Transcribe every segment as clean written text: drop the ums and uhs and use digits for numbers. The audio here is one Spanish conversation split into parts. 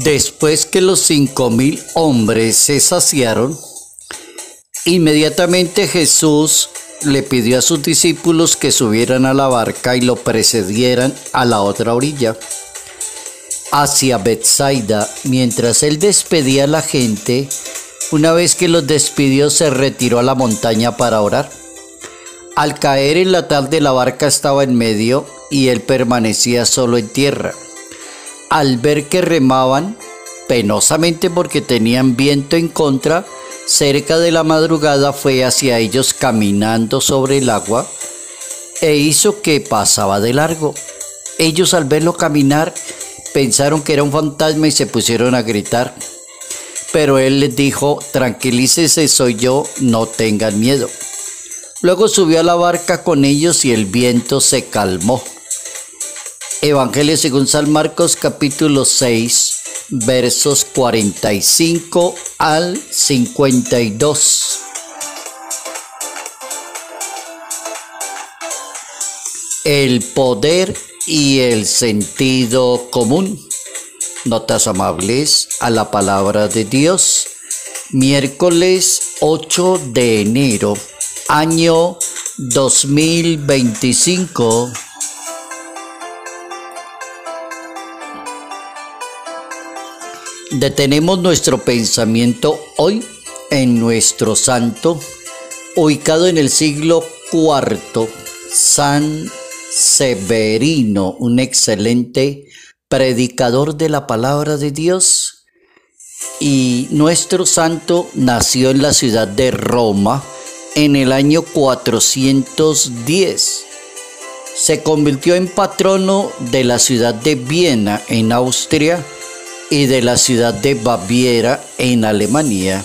Después que los 5,000 hombres se saciaron, inmediatamente Jesús le pidió a sus discípulos que subieran a la barca y lo precedieran a la otra orilla, hacia Betsaida. Mientras él despedía a la gente, una vez que los despidió, se retiró a la montaña para orar. Al caer en la tarde, la barca estaba en medio y él permanecía solo en tierra. Al ver que remaban penosamente porque tenían viento en contra, cerca de la madrugada fue hacia ellos caminando sobre el agua e hizo que pasaba de largo. Ellos, al verlo caminar, pensaron que era un fantasma y se pusieron a gritar. Pero él les dijo: tranquilícese, soy yo, no tengan miedo. Luego subió a la barca con ellos y el viento se calmó. Evangelio según San Marcos, capítulo 6, versos 45 al 52. El poder y el sentido común. Notas amables a la palabra de Dios. Miércoles 8 de enero, año 2025. Detenemos nuestro pensamiento hoy en nuestro santo, ubicado en el siglo IV, San Severino, un excelente predicador de la palabra de Dios. Y nuestro santo nació en la ciudad de Roma en el año 410. Se convirtió en patrono de la ciudad de Viena en Austria y de la ciudad de Baviera en Alemania.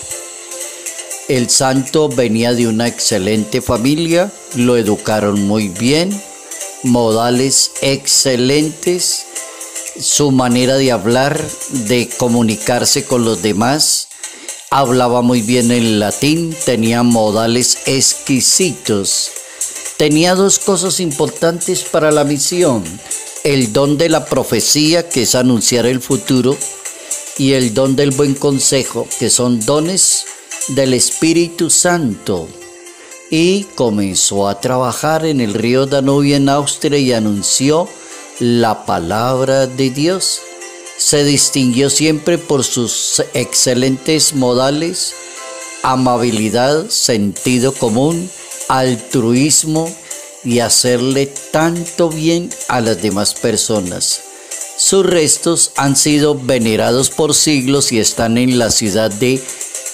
El santo venía de una excelente familia, lo educaron muy bien, modales excelentes, su manera de hablar, de comunicarse con los demás, hablaba muy bien el latín, tenía modales exquisitos. Tenía dos cosas importantes para la misión: el don de la profecía, que es anunciar el futuro, y el don del buen consejo, que son dones del Espíritu Santo. Y comenzó a trabajar en el río Danubio en Austria y anunció la palabra de Dios. Se distinguió siempre por sus excelentes modales, amabilidad, sentido común, altruismo y hacerle tanto bien a las demás personas. Sus restos han sido venerados por siglos y están en la ciudad de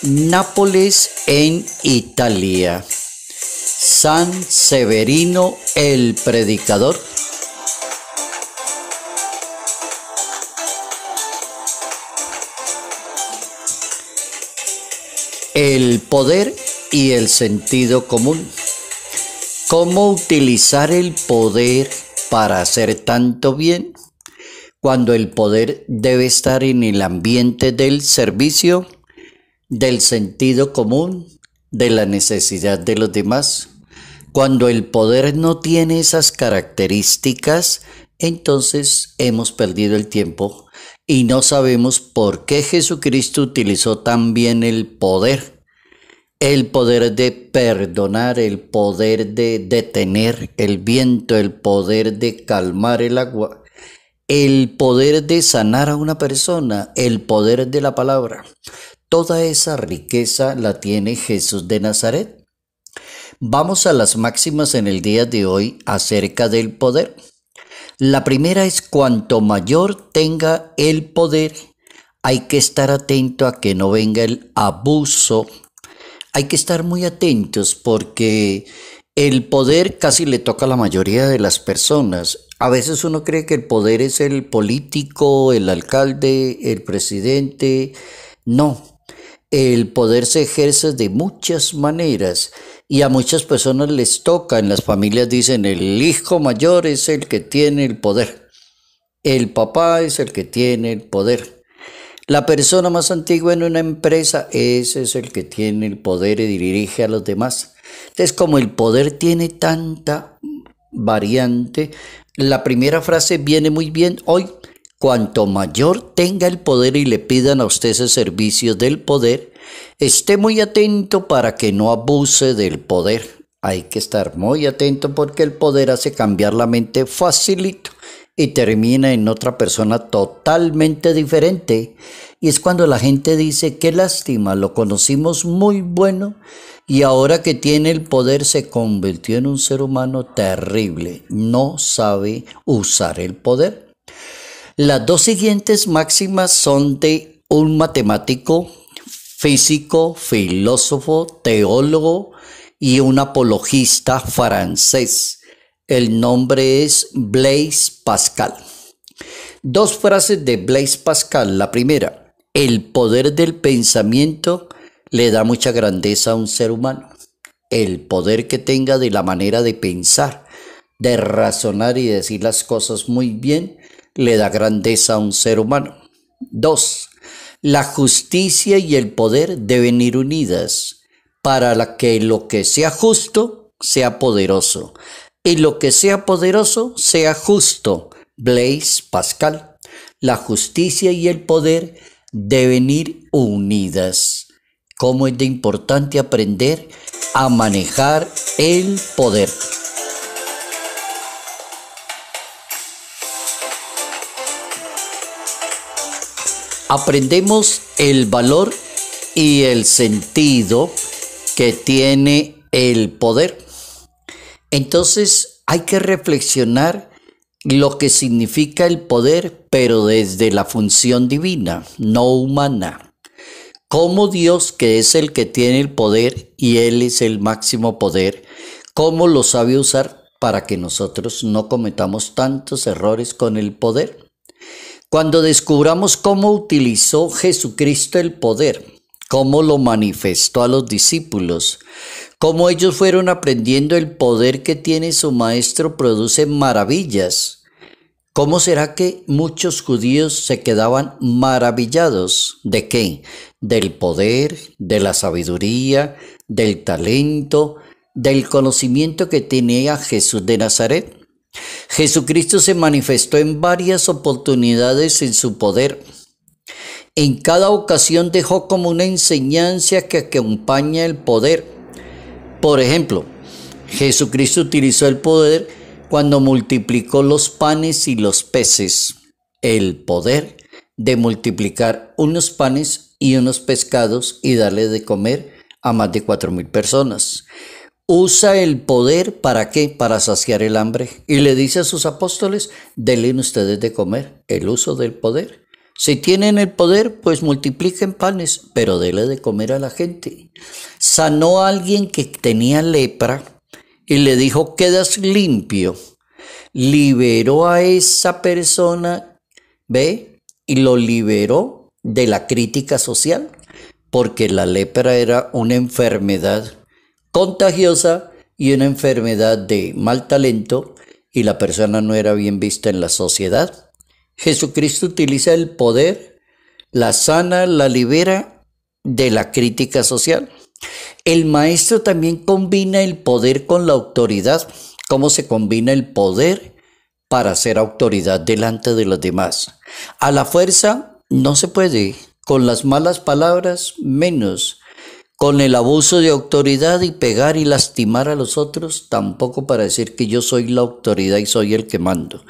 Nápoles, en Italia. San Severino el predicador. El poder y el sentido común. ¿Cómo utilizar el poder para hacer tanto bien? Cuando el poder debe estar en el ambiente del servicio, del sentido común, de la necesidad de los demás. Cuando el poder no tiene esas características, entonces hemos perdido el tiempo y no sabemos por qué Jesucristo utilizó tan bien el poder. El poder de perdonar, el poder de detener el viento, el poder de calmar el agua, el poder de sanar a una persona, el poder de la palabra. Toda esa riqueza la tiene Jesús de Nazaret. Vamos a las máximas en el día de hoy acerca del poder. La primera es: cuanto mayor tenga el poder, hay que estar atento a que no venga el abuso. Hay que estar muy atentos porque el poder casi le toca a la mayoría de las personas. A veces uno cree que el poder es el político, el alcalde, el presidente. No, el poder se ejerce de muchas maneras y a muchas personas les toca. En las familias dicen: el hijo mayor es el que tiene el poder, el papá es el que tiene el poder, la persona más antigua en una empresa, ese es el que tiene el poder y dirige a los demás. Entonces, como el poder tiene tanta variante, la primera frase viene muy bien hoy: cuanto mayor tenga el poder y le pidan a usted ese servicio del poder, esté muy atento para que no abuse del poder. Hay que estar muy atento porque el poder hace cambiar la mente facilito y termina en otra persona totalmente diferente. Y es cuando la gente dice, qué lástima, lo conocimos muy bueno y ahora que tiene el poder se convirtió en un ser humano terrible. No sabe usar el poder. Las dos siguientes máximas son de un matemático, físico, filósofo, teólogo y un apologista francés. El nombre es Blaise Pascal. Dos frases de Blaise Pascal. La primera, el poder del pensamiento le da mucha grandeza a un ser humano. El poder que tenga de la manera de pensar, de razonar y decir las cosas muy bien, le da grandeza a un ser humano. Dos, la justicia y el poder deben ir unidas para que lo que sea justo sea poderoso y lo que sea poderoso sea justo. Blaise Pascal. La justicia y el poder deben ir unidas. ¿Cómo es de importante aprender a manejar el poder? Aprendemos el valor y el sentido que tiene el poder. Entonces hay que reflexionar lo que significa el poder, pero desde la función divina, no humana. Cómo Dios, que es el que tiene el poder y Él es el máximo poder, cómo lo sabe usar para que nosotros no cometamos tantos errores con el poder. Cuando descubramos cómo utilizó Jesucristo el poder, cómo lo manifestó a los discípulos, cómo ellos fueron aprendiendo el poder que tiene su maestro, produce maravillas. ¿Cómo será que muchos judíos se quedaban maravillados? ¿De qué? Del poder, de la sabiduría, del talento, del conocimiento que tenía Jesús de Nazaret. Jesucristo se manifestó en varias oportunidades en su poder. En cada ocasión dejó como una enseñanza que acompaña el poder. Por ejemplo, Jesucristo utilizó el poder cuando multiplicó los panes y los peces. El poder de multiplicar unos panes y unos pescados y darle de comer a más de 4,000 personas. Usa el poder, ¿para qué? Para saciar el hambre. Y le dice a sus apóstoles, denle ustedes de comer. El uso del poder. Si tienen el poder, pues multipliquen panes, pero denle de comer a la gente. Sanó a alguien que tenía lepra y le dijo, quedas limpio. Liberó a esa persona, ¿ve? Y lo liberó de la crítica social, porque la lepra era una enfermedad contagiosa y una enfermedad de mal talento y la persona no era bien vista en la sociedad. Jesucristo utiliza el poder, la sana, la libera de la crítica social. El maestro también combina el poder con la autoridad. ¿Cómo se combina el poder para ser autoridad delante de los demás? A la fuerza no se puede, con las malas palabras menos. Con el abuso de autoridad y pegar y lastimar a los otros, tampoco para decir que yo soy la autoridad y soy el que mando.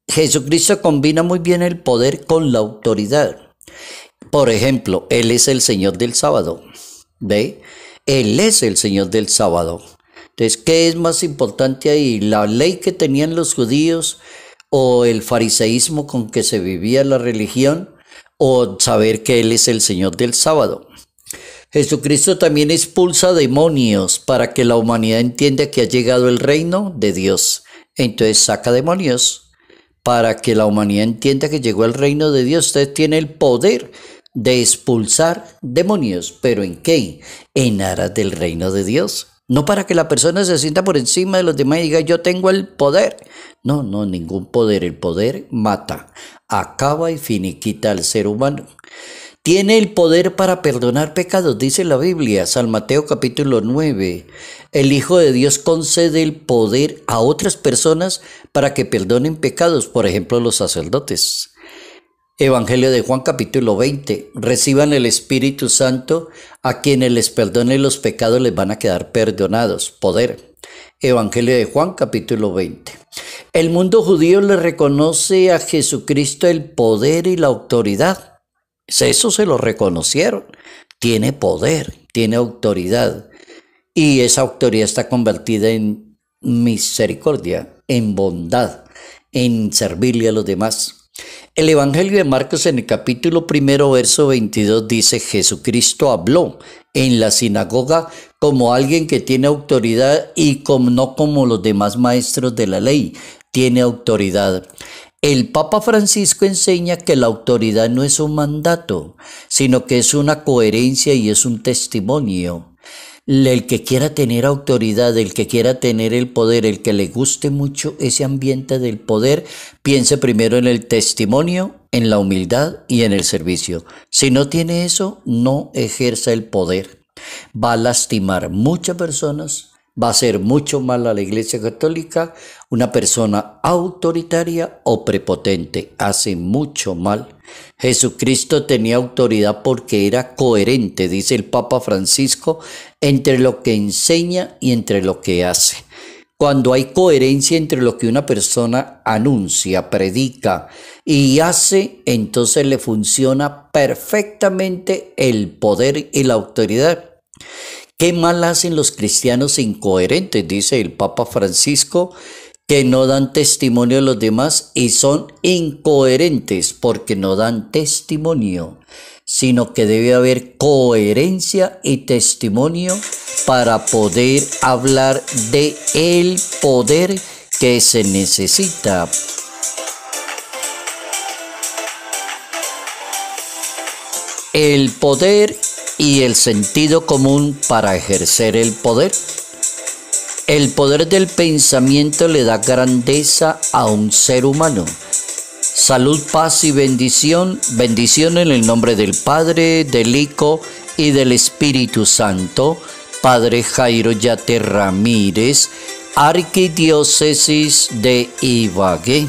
Jesucristo combina muy bien el poder con la autoridad. Por ejemplo, Él es el Señor del sábado. ¿Ve? Él es el Señor del sábado. Entonces, ¿qué es más importante ahí? ¿La ley que tenían los judíos o el fariseísmo con que se vivía la religión o saber que Él es el Señor del sábado? Jesucristo también expulsa demonios para que la humanidad entienda que ha llegado el reino de Dios. Entonces saca demonios para que la humanidad entienda que llegó el reino de Dios. Usted tiene el poder de expulsar demonios. ¿Pero en qué? En aras del reino de Dios. No para que la persona se sienta por encima de los demás y diga yo tengo el poder. No, ningún poder. El poder mata, acaba y finiquita al ser humano. Tiene el poder para perdonar pecados, dice la Biblia, San Mateo capítulo 9. El Hijo de Dios concede el poder a otras personas para que perdonen pecados, por ejemplo, los sacerdotes. Evangelio de Juan capítulo 20. Reciban el Espíritu Santo, a quienes les perdone los pecados les van a quedar perdonados. Poder. Evangelio de Juan capítulo 20. El mundo judío le reconoce a Jesucristo el poder y la autoridad. Eso se lo reconocieron. Tiene poder, tiene autoridad. Y esa autoridad está convertida en misericordia, en bondad, en servirle a los demás. El Evangelio de Marcos en el capítulo 1, verso 22 dice: Jesucristo habló en la sinagoga como alguien que tiene autoridad y no como los demás maestros de la ley, tiene autoridad. El Papa Francisco enseña que la autoridad no es un mandato, sino que es una coherencia y es un testimonio. El que quiera tener autoridad, el que quiera tener el poder, el que le guste mucho ese ambiente del poder, piense primero en el testimonio, en la humildad y en el servicio. Si no tiene eso, no ejerza el poder. Va a lastimar muchas personas, va a hacer mucho mal a la Iglesia Católica. Una persona autoritaria o prepotente hace mucho mal. Jesucristo tenía autoridad porque era coherente, dice el Papa Francisco, entre lo que enseña y entre lo que hace. Cuando hay coherencia entre lo que una persona anuncia, predica y hace, entonces le funciona perfectamente el poder y la autoridad. ¿Qué mal hacen los cristianos incoherentes? Dice el Papa Francisco, que no dan testimonio a los demás y son incoherentes porque no dan testimonio, sino que debe haber coherencia y testimonio para poder hablar de el poder que se necesita. El poder y el sentido común para ejercer el poder. El poder del pensamiento le da grandeza a un ser humano. Salud, paz y bendición. Bendición en el nombre del Padre, del Hijo y del Espíritu Santo. Padre Jairo Yate Ramírez, Arquidiócesis de Ibagué.